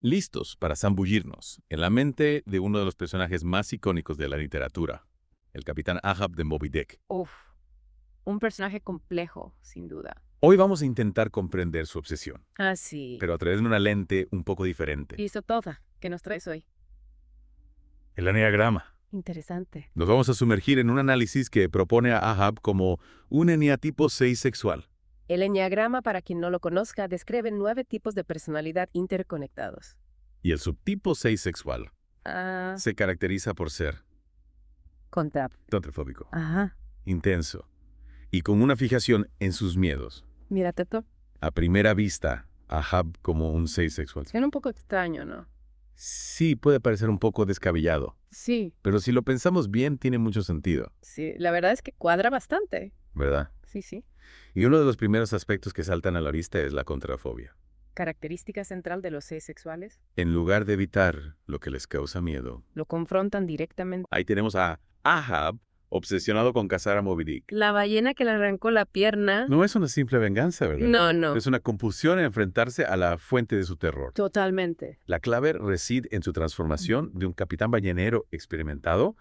Listos para zambullirnos en la mente de uno de los personajes más icónicos de la literatura, el capitán Ahab de Moby Dick. Uf, un personaje complejo, sin duda. Hoy vamos a intentar comprender su obsesión, Ah, sí. pero a través de una lente un poco diferente. Listo, toda. ¿Qué nos traes hoy? El eneagrama. Interesante. Nos vamos a sumergir en un análisis que propone a Ahab como un eneatipo 6 sexual. El eneagrama, para quien no lo conozca, describe 9 tipos de personalidad interconectados. Y el subtipo 6 sexual Ah, se caracteriza por ser contrafóbico, Ajá. intenso y con una fijación en sus miedos. Mira, Teto. A primera vista, Ahab como un 6 sexual. Suena un poco extraño, ¿no? Sí, puede parecer un poco descabellado, Sí, pero si lo pensamos bien, tiene mucho sentido, sí. La verdad es que cuadra bastante. ¿verdad? Sí, sí. Y uno de los primeros aspectos que saltan a la vista es la contrafobia. Característica central de los 6 sexuales. En lugar de evitar lo que les causa miedo, Lo confrontan directamente. ahí tenemos a Ahab obsesionado con cazar a Moby Dick. La ballena que le arrancó la pierna. No es una simple venganza, ¿verdad? No. Es una compulsión a enfrentarse a la fuente de su terror. Totalmente. La clave reside en su transformación de un capitán ballenero experimentado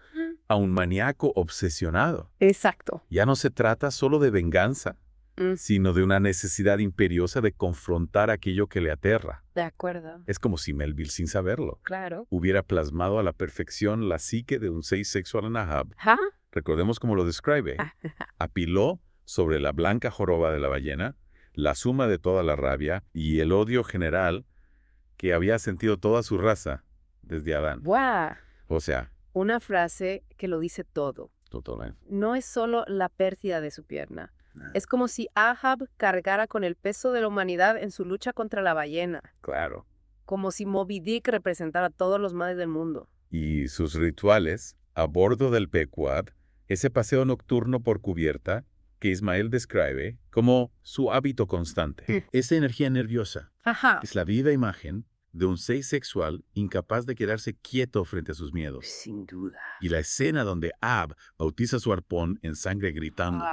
a un maníaco obsesionado. Exacto. Ya no se trata solo de venganza, sino de una necesidad imperiosa de confrontar aquello que le aterra. De acuerdo. Es como si Melville, sin saberlo, Claro. hubiera plasmado a la perfección la psique de un 6 sexual en Ahab. ¿Ja? Recordemos cómo lo describe. Apiló sobre la blanca joroba de la ballena la suma de toda la rabia y el odio general que había sentido toda su raza desde Adán. ¡Guau! O sea, Una frase que lo dice todo. totalmente. No es solo la pérdida de su pierna. Es como si Ahab cargara con el peso de la humanidad en su lucha contra la ballena. Claro. Como si Moby Dick representara a todos los males del mundo. Y sus rituales a bordo del Pequod, ese paseo nocturno por cubierta que Ismael describe como su hábito constante. Esa energía nerviosa Ajá. es la viva imagen de un 6 sexual incapaz de quedarse quieto frente a sus miedos. Sin duda. Y la escena donde Ab bautiza su arpón en sangre gritando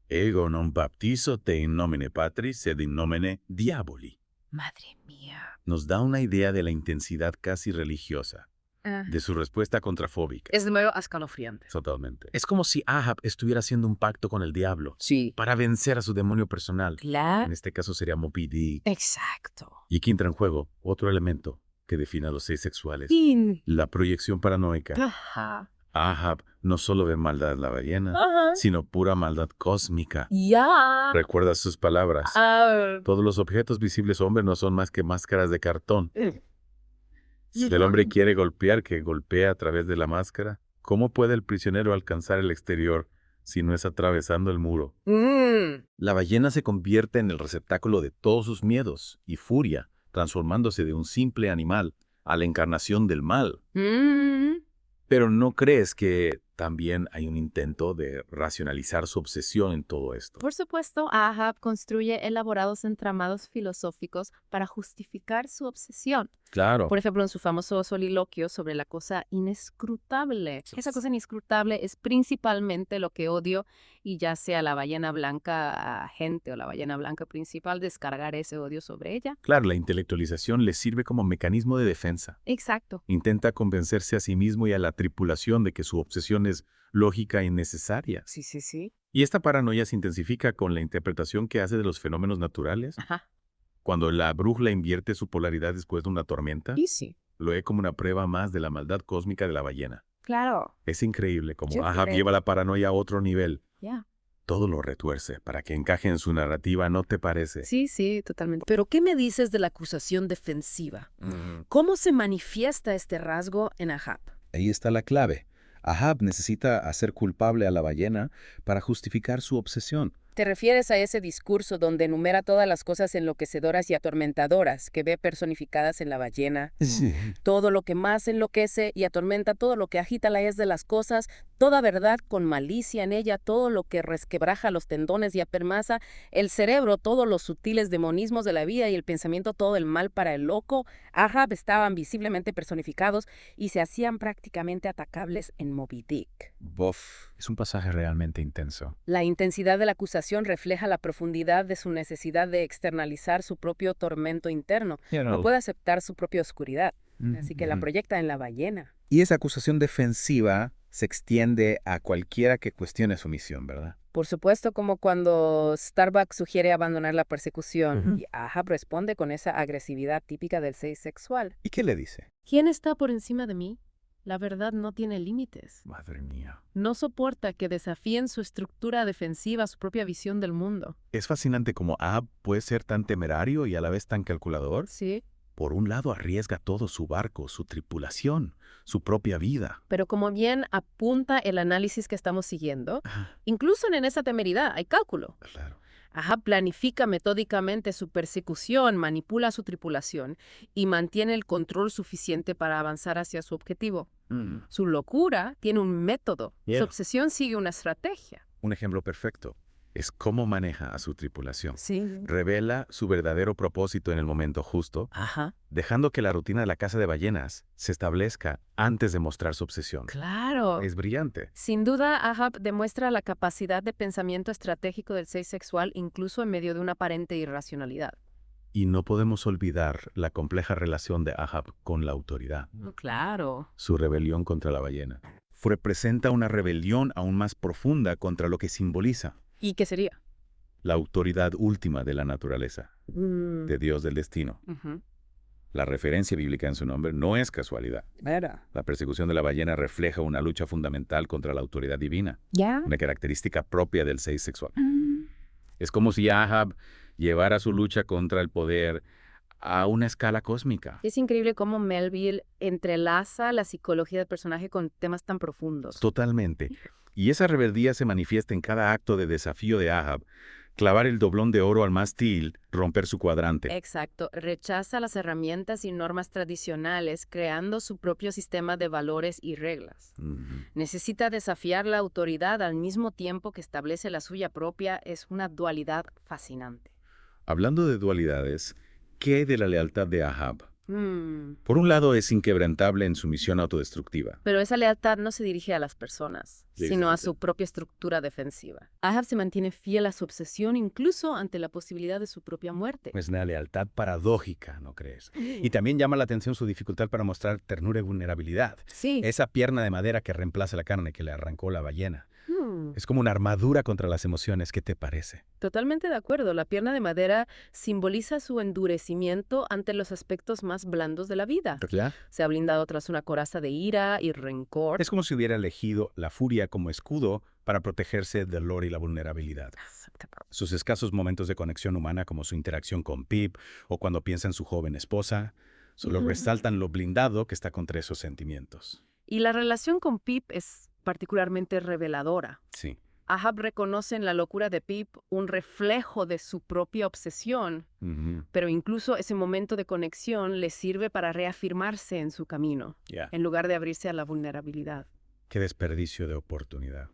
Ego non baptizo te in nomine Patris sed in nomine Diaboli, Madre mía. nos da una idea de la intensidad casi religiosa de su respuesta contrafóbica. Es de nuevo escalofriante. Totalmente. Es como si Ahab estuviera haciendo un pacto con el diablo Sí. para vencer a su demonio personal. Claro. En este caso sería Moby Dick. Exacto. Y aquí entra en juego otro elemento que define a los 6 sexuales. Fin. La proyección paranoica. Ajá. Ahab no solo ve maldad en la ballena, Ajá. sino pura maldad cósmica. Ya. Recuerda sus palabras. Todos los objetos visibles hombres no son más que máscaras de cartón. Si el hombre quiere golpear, que golpea a través de la máscara. ¿Cómo puede el prisionero alcanzar el exterior si no es atravesando el muro? La ballena se convierte en el receptáculo de todos sus miedos y furia, transformándose de un simple animal a la encarnación del mal. Pero ¿no crees que también hay un intento de racionalizar su obsesión en todo esto? Por supuesto, Ahab construye elaborados entramados filosóficos para justificar su obsesión. Claro. Por ejemplo, en su famoso soliloquio sobre la cosa inescrutable. Esa cosa inescrutable es principalmente lo que odio, y ya sea la ballena blanca agente o la ballena blanca principal, descargar ese odio sobre ella. Claro, la intelectualización le sirve como mecanismo de defensa. Exacto. Intenta convencerse a sí mismo y a la tripulación de que su obsesión es lógica y necesaria. Sí. Y esta paranoia se intensifica con la interpretación que hace de los fenómenos naturales. Ajá. Cuando la brújula invierte su polaridad después de una tormenta, Y sí. lo ve como una prueba más de la maldad cósmica de la ballena. Claro. Es increíble cómo Yo Ahab creo. lleva la paranoia a otro nivel. Ya. Todo lo retuerce para que encaje en su narrativa, ¿no te parece? Sí, totalmente. Pero ¿qué me dices de la acusación defensiva? ¿Cómo se manifiesta este rasgo en Ahab? Ahí está la clave. Ahab necesita hacer culpable a la ballena para justificar su obsesión. ¿Te refieres a ese discurso donde enumera todas las cosas enloquecedoras y atormentadoras que ve personificadas en la ballena? Todo lo que más enloquece y atormenta, todo lo que agita la es de las cosas, toda verdad con malicia en ella, todo lo que resquebraja los tendones y apermaza el cerebro, todos los sutiles demonismos de la vida y el pensamiento, todo el mal para el loco. Ahab estaban visiblemente personificados y se hacían prácticamente atacables en Moby Dick. Bof, es un pasaje realmente intenso. La intensidad de la acusación refleja la profundidad de su necesidad de externalizar su propio tormento interno. No puede aceptar su propia oscuridad, así que la proyecta en la ballena. Y esa acusación defensiva se extiende a cualquiera que cuestione su misión, ¿verdad? Por supuesto, como cuando Starbuck sugiere abandonar la persecución y Ahab responde con esa agresividad típica del ser sexual. ¿Y qué le dice? ¿Quién está por encima de mí? La verdad no tiene límites. Madre mía. No soporta que desafíen su estructura defensiva, su propia visión del mundo. Es fascinante cómo Ahab puede ser tan temerario y a la vez tan calculador. Sí. Por un lado arriesga todo su barco, su tripulación, su propia vida. Pero como bien apunta el análisis que estamos siguiendo, incluso en esa temeridad hay cálculo. Claro. Ahab planifica metódicamente su persecución, manipula su tripulación y mantiene el control suficiente para avanzar hacia su objetivo. Su locura tiene un método. Su obsesión sigue una estrategia. Un ejemplo perfecto es cómo maneja a su tripulación. Sí. Revela su verdadero propósito en el momento justo, dejando que la rutina de la caza de ballenas se establezca antes de mostrar su obsesión. Claro. Es brillante. Sin duda, Ahab demuestra la capacidad de pensamiento estratégico del ser sexual incluso en medio de una aparente irracionalidad. Y no podemos olvidar la compleja relación de Ahab con la autoridad. Claro. Su rebelión contra la ballena. Representa una rebelión aún más profunda contra lo que simboliza. ¿Y qué sería? La autoridad última de la naturaleza, de Dios del destino. La referencia bíblica en su nombre no es casualidad. La persecución de la ballena refleja una lucha fundamental contra la autoridad divina, una característica propia del ser sexual. Es como si Ahab llevara su lucha contra el poder a una escala cósmica. Es increíble cómo Melville entrelaza la psicología del personaje con temas tan profundos. Totalmente. Y esa rebeldía se manifiesta en cada acto de desafío de Ahab. Clavar el doblón de oro al mástil, romper su cuadrante. Exacto. Rechaza las herramientas y normas tradicionales, creando su propio sistema de valores y reglas. Necesita desafiar la autoridad al mismo tiempo que establece la suya propia. Es una dualidad fascinante. Hablando de dualidades, ¿qué hay de la lealtad de Ahab? Por un lado, es inquebrantable en su misión autodestructiva. Pero esa lealtad no se dirige a las personas, sino a su propia estructura defensiva. Ahab se mantiene fiel a su obsesión incluso ante la posibilidad de su propia muerte. Es una lealtad paradójica, ¿no crees? Y también llama la atención su dificultad para mostrar ternura y vulnerabilidad. Sí. Esa pierna de madera que reemplaza la carne que le arrancó la ballena. Es como una armadura contra las emociones. ¿Qué te parece? Totalmente de acuerdo. La pierna de madera simboliza su endurecimiento ante los aspectos más blandos de la vida. ¿Ya? Se ha blindado tras una coraza de ira y rencor. Es como si hubiera elegido la furia como escudo para protegerse del dolor y la vulnerabilidad. Sus escasos momentos de conexión humana, como su interacción con Pip o cuando piensa en su joven esposa, solo resaltan lo blindado que está contra esos sentimientos. Y la relación con Pip es particularmente reveladora. Sí. Ahab reconoce en la locura de Pip un reflejo de su propia obsesión, pero incluso ese momento de conexión le sirve para reafirmarse en su camino, en lugar de abrirse a la vulnerabilidad. Qué desperdicio de oportunidad.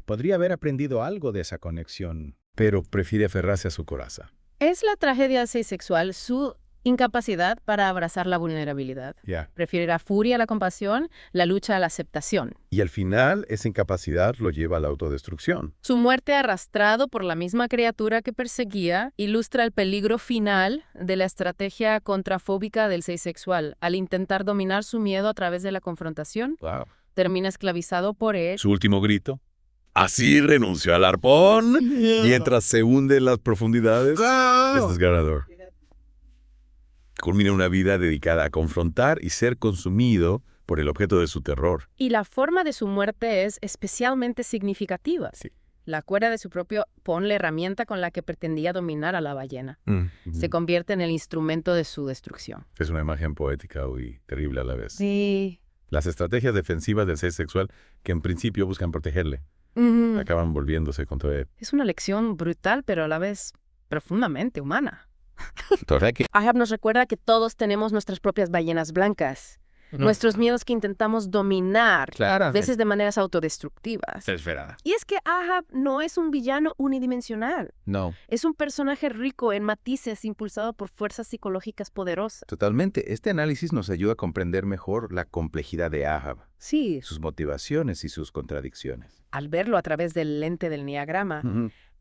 Podría haber aprendido algo de esa conexión, pero prefiere aferrarse a su coraza. Es la tragedia sexual, su incapacidad para abrazar la vulnerabilidad. Prefiere la furia a la compasión, la lucha a la aceptación. Y al final, esa incapacidad lo lleva a la autodestrucción. Su muerte arrastrado por la misma criatura que perseguía ilustra el peligro final de la estrategia contrafóbica del ser sexual. Al intentar dominar su miedo a través de la confrontación, termina esclavizado por él. Su último grito. Así renunció al arpón mientras se hunde en las profundidades. Es desgarrador. Culmina una vida dedicada a confrontar y ser consumido por el objeto de su terror. Y la forma de su muerte es especialmente significativa. Sí. La cuerda de su propio pon, la herramienta con la que pretendía dominar a la ballena. Se convierte en el instrumento de su destrucción. Es una imagen poética y terrible a la vez. Sí. Las estrategias defensivas del ser sexual, que en principio buscan protegerle, acaban volviéndose contra él. Es una lección brutal, pero a la vez profundamente humana. ¿Verdad que? Ahab nos recuerda que todos tenemos nuestras propias ballenas blancas. Nuestros miedos que intentamos dominar, a veces de maneras autodestructivas. Desesperada. Y es que Ahab no es un villano unidimensional. No. Es un personaje rico en matices impulsado por fuerzas psicológicas poderosas. Totalmente. Este análisis nos ayuda a comprender mejor la complejidad de Ahab, Sí. sus motivaciones y sus contradicciones. Al verlo a través del lente del enneagrama,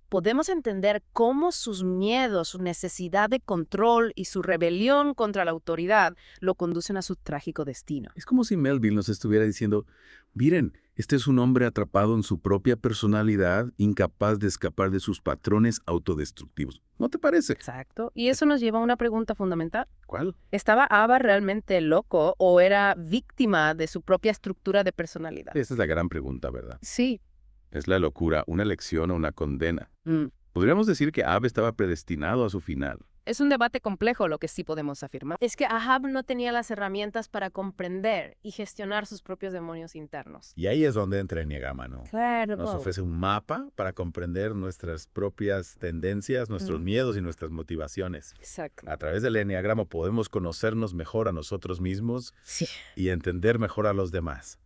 podemos entender cómo sus miedos, su necesidad de control y su rebelión contra la autoridad lo conducen a su trágico destino. Es como si Melville nos estuviera diciendo, miren, este es un hombre atrapado en su propia personalidad, incapaz de escapar de sus patrones autodestructivos. ¿No te parece? Exacto. Y eso nos lleva a una pregunta fundamental. ¿Cuál? ¿Estaba Ahab realmente loco o era víctima de su propia estructura de personalidad? Esa es la gran pregunta, ¿verdad? Sí. ¿Es la locura una elección o una condena? Podríamos decir que Ahab estaba predestinado a su final. Es un debate complejo, lo que sí podemos afirmar. Es que Ahab no tenía las herramientas para comprender y gestionar sus propios demonios internos. Y ahí es donde entra el enneagrama, ¿no? Claro. Nos ofrece un mapa para comprender nuestras propias tendencias, nuestros miedos y nuestras motivaciones. Exacto. A través del enneagrama podemos conocernos mejor a nosotros mismos y entender mejor a los demás.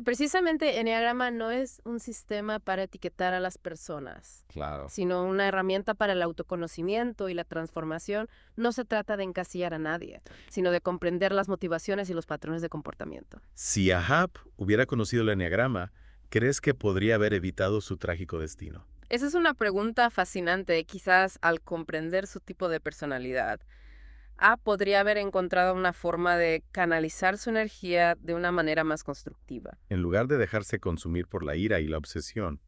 Precisamente, enneagrama no es un sistema para etiquetar a las personas, sino una herramienta para el autoconocimiento y la transformación. No se trata de encasillar a nadie, sino de comprender las motivaciones y los patrones de comportamiento. Si Ahab hubiera conocido el enneagrama, ¿crees que podría haber evitado su trágico destino? Esa es una pregunta fascinante. Quizás al comprender su tipo de personalidad, podría haber encontrado una forma de canalizar su energía de una manera más constructiva. En lugar de dejarse consumir por la ira y la obsesión,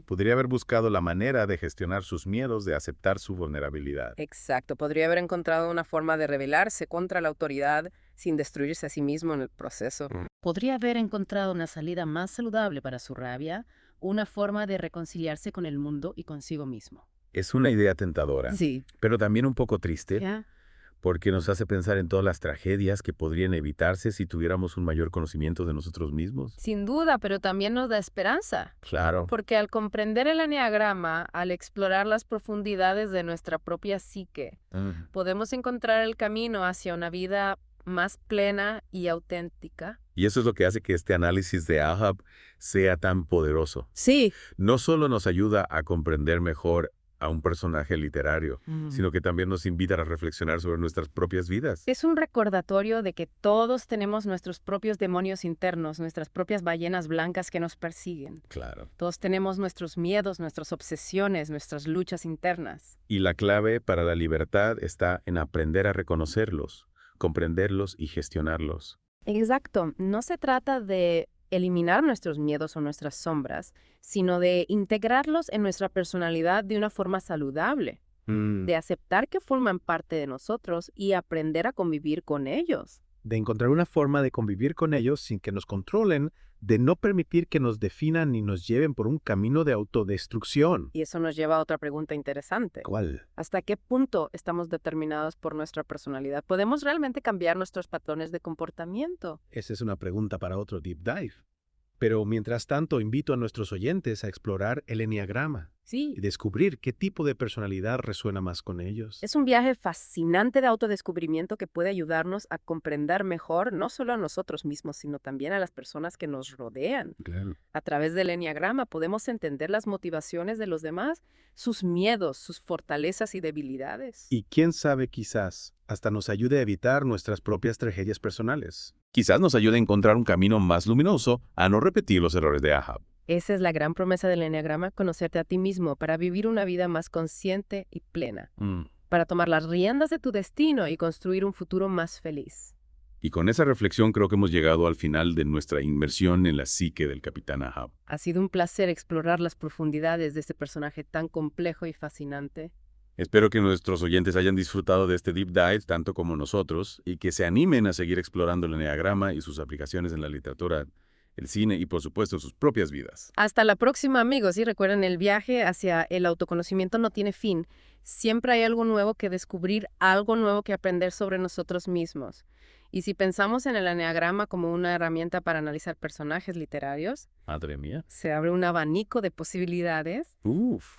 podría haber buscado la manera de gestionar sus miedos, de aceptar su vulnerabilidad. Exacto. Podría haber encontrado una forma de rebelarse contra la autoridad sin destruirse a sí mismo en el proceso. Podría haber encontrado una salida más saludable para su rabia, una forma de reconciliarse con el mundo y consigo mismo. Es una idea tentadora, Sí. pero también un poco triste. ¿Ya? Porque nos hace pensar en todas las tragedias que podrían evitarse si tuviéramos un mayor conocimiento de nosotros mismos. Sin duda, pero también nos da esperanza. Claro. Porque al comprender el enneagrama, al explorar las profundidades de nuestra propia psique, podemos encontrar el camino hacia una vida más plena y auténtica. Y eso es lo que hace que este análisis de Ahab sea tan poderoso. Sí. No solo nos ayuda a comprender mejor a un personaje literario, sino que también nos invita a reflexionar sobre nuestras propias vidas. Es un recordatorio de que todos tenemos nuestros propios demonios internos, nuestras propias ballenas blancas que nos persiguen. Claro. Todos tenemos nuestros miedos, nuestras obsesiones, nuestras luchas internas. Y la clave para la libertad está en aprender a reconocerlos, comprenderlos y gestionarlos. Exacto. No se trata de eliminar nuestros miedos o nuestras sombras, sino de integrarlos en nuestra personalidad de una forma saludable, de aceptar que forman parte de nosotros y aprender a convivir con ellos. De encontrar una forma de convivir con ellos sin que nos controlen, de no permitir que nos definan ni nos lleven por un camino de autodestrucción. Y eso nos lleva a otra pregunta interesante. ¿Cuál? ¿Hasta qué punto estamos determinados por nuestra personalidad? ¿Podemos realmente cambiar nuestros patrones de comportamiento? Esa es una pregunta para otro deep dive. Pero mientras tanto, invito a nuestros oyentes a explorar el enneagrama Sí. y descubrir qué tipo de personalidad resuena más con ellos. Es un viaje fascinante de autodescubrimiento que puede ayudarnos a comprender mejor no solo a nosotros mismos, sino también a las personas que nos rodean. Claro. A través del enneagrama podemos entender las motivaciones de los demás, sus miedos, sus fortalezas y debilidades. Y quién sabe, quizás hasta nos ayude a evitar nuestras propias tragedias personales. Quizás nos ayude a encontrar un camino más luminoso a no repetir los errores de Ahab. Esa es la gran promesa del enneagrama, conocerte a ti mismo para vivir una vida más consciente y plena, para tomar las riendas de tu destino y construir un futuro más feliz. Y con esa reflexión creo que hemos llegado al final de nuestra inmersión en la psique del capitán Ahab. Ha sido un placer explorar las profundidades de este personaje tan complejo y fascinante. Espero que nuestros oyentes hayan disfrutado de este deep dive tanto como nosotros y que se animen a seguir explorando el enneagrama y sus aplicaciones en la literatura, el cine y, por supuesto, sus propias vidas. Hasta la próxima, amigos. Y recuerden, el viaje hacia el autoconocimiento no tiene fin. Siempre hay algo nuevo que descubrir, algo nuevo que aprender sobre nosotros mismos. Y si pensamos en el enneagrama como una herramienta para analizar personajes literarios, Madre mía. se abre un abanico de posibilidades. Uf.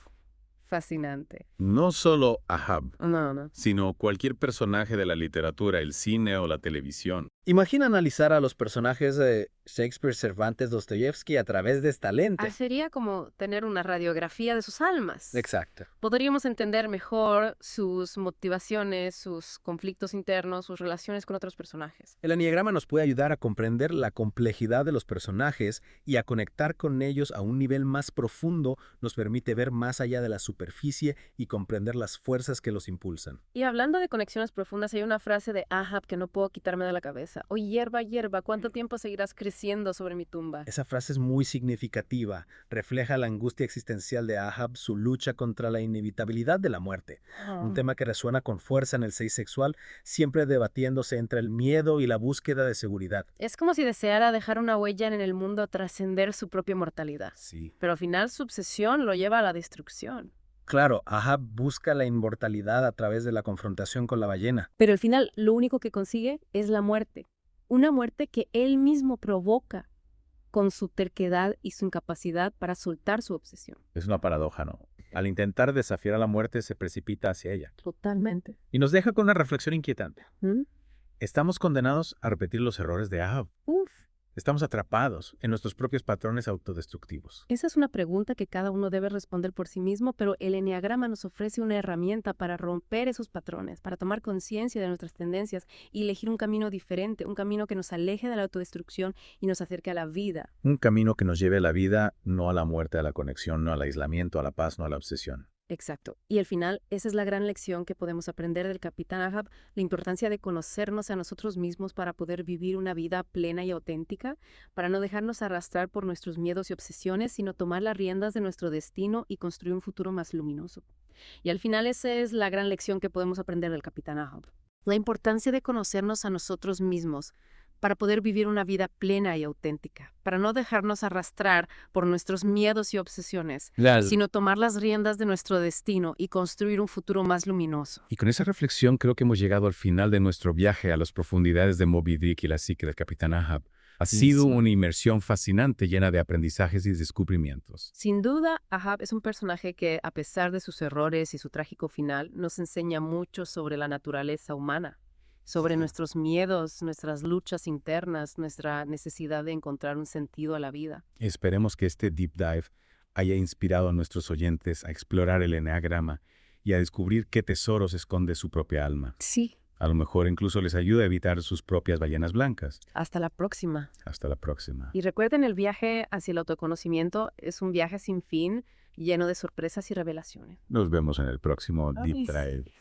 Fascinante. No solo Ahab, No. sino cualquier personaje de la literatura, el cine o la televisión. Imagina analizar a los personajes de Shakespeare, Cervantes, Dostoyevsky a través de esta lente. Sería como tener una radiografía de sus almas. Exacto. Podríamos entender mejor sus motivaciones, sus conflictos internos, sus relaciones con otros personajes. El eneagrama nos puede ayudar a comprender la complejidad de los personajes y a conectar con ellos a un nivel más profundo. Nos permite ver más allá de la superficie y comprender las fuerzas que los impulsan. Y hablando de conexiones profundas, hay una frase de Ahab que no puedo quitarme de la cabeza. Oh, hierba, hierba, ¿cuánto tiempo seguirás creciendo sobre mi tumba? Esa frase es muy significativa. Refleja la angustia existencial de Ahab, su lucha contra la inevitabilidad de la muerte. Un tema que resuena con fuerza en el 6 sexual, siempre debatiéndose entre el miedo y la búsqueda de seguridad. Es como si deseara dejar una huella en el mundo, trascender su propia mortalidad. Sí. Pero al final su obsesión lo lleva a la destrucción. Claro, Ahab busca la inmortalidad a través de la confrontación con la ballena. Pero al final lo único que consigue es la muerte. Una muerte que él mismo provoca con su terquedad y su incapacidad para soltar su obsesión. Es una paradoja, ¿no? Al intentar desafiar a la muerte, se precipita hacia ella. Totalmente. Y nos deja con una reflexión inquietante. ¿Mm? Estamos condenados a repetir los errores de Ahab. Estamos atrapados en nuestros propios patrones autodestructivos. Esa es una pregunta que cada uno debe responder por sí mismo, pero el eneagrama nos ofrece una herramienta para romper esos patrones, para tomar conciencia de nuestras tendencias y elegir un camino diferente, un camino que nos aleje de la autodestrucción y nos acerque a la vida. Un camino que nos lleve a la vida, no a la muerte, a la conexión, no al aislamiento, a la paz, no a la obsesión. Exacto. Y al final, esa es la gran lección que podemos aprender del Capitán Ahab, la importancia de conocernos a nosotros mismos para poder vivir una vida plena y auténtica, para no dejarnos arrastrar por nuestros miedos y obsesiones, sino tomar las riendas de nuestro destino y construir un futuro más luminoso. Y al final, esa es la gran lección que podemos aprender del Capitán Ahab. La importancia de conocernos a nosotros mismos para poder vivir una vida plena y auténtica, para no dejarnos arrastrar por nuestros miedos y obsesiones, sino tomar las riendas de nuestro destino y construir un futuro más luminoso. Y con esa reflexión creo que hemos llegado al final de nuestro viaje a las profundidades de Moby Dick y la psique del Capitán Ahab. Ha sido una inmersión fascinante llena de aprendizajes y descubrimientos. Sin duda, Ahab es un personaje que, a pesar de sus errores y su trágico final, nos enseña mucho sobre la naturaleza humana, sobre nuestros miedos, nuestras luchas internas, nuestra necesidad de encontrar un sentido a la vida. Esperemos que este deep dive haya inspirado a nuestros oyentes a explorar el eneagrama y a descubrir qué tesoros esconde su propia alma. Sí. A lo mejor incluso les ayuda a evitar sus propias ballenas blancas. Hasta la próxima. Hasta la próxima. Y recuerden, el viaje hacia el autoconocimiento es un viaje sin fin, lleno de sorpresas y revelaciones. Nos vemos en el próximo Deep Dive.